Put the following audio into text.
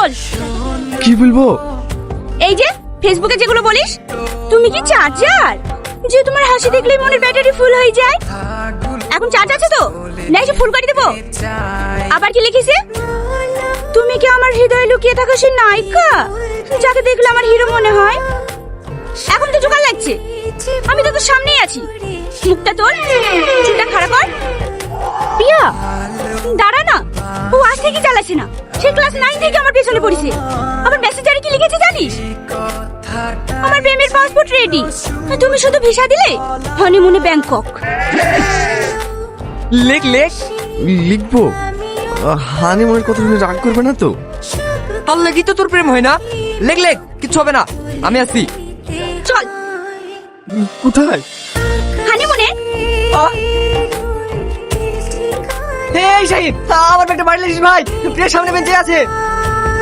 বল। কি বলবো? এই যে ফেসবুকে যেগুলো বলিস, তুমি কি চার্জার যে তোমার হাসি দেখলেই মনের ব্যাটারি ফুল হয়ে যায়? এখন চার্জ আছে তো, নাই ফুল করে দেবো। আবার কি লিখেছে? তুমি কি আমার হৃদয়ে লুকিয়ে থাকা সেই নায়িকা যাকে দেখলে আমার হিরো মনে হয়? এখন তো জোগাড় লাগছে, আমি তো তোর সামনেই আছি। মুখটা তোর, চুলটা খারাপ কর। পিয়া দাঁড়া না, ও আজ থেকে চালাচ্ছে না, সে ক্লাস 9 থেকে আমার পেছনে পড়েছে। আবার মেসেঞ্জারে কি লিখেছে জানিস? আমার প্রেমের পাসপোর্ট রেডি, তুমি শুধু ভিসা দিলে হনিমুনে ব্যাংকক। লেখ লেখ। লিখবো। হানিমুনের কথা শুনে রাগ করবে না তো? তার লাগি তো তোর প্রেম হয় না। লেখ লেখ, কিচ্ছু হবে না, আমি আসি। চল। কোথায়? হানিমুনে। এই শাহিন, আমার ব্যাগটা বাড়ি লিস ভাই, প্রিয় সামনে বেঞ্চে আছে।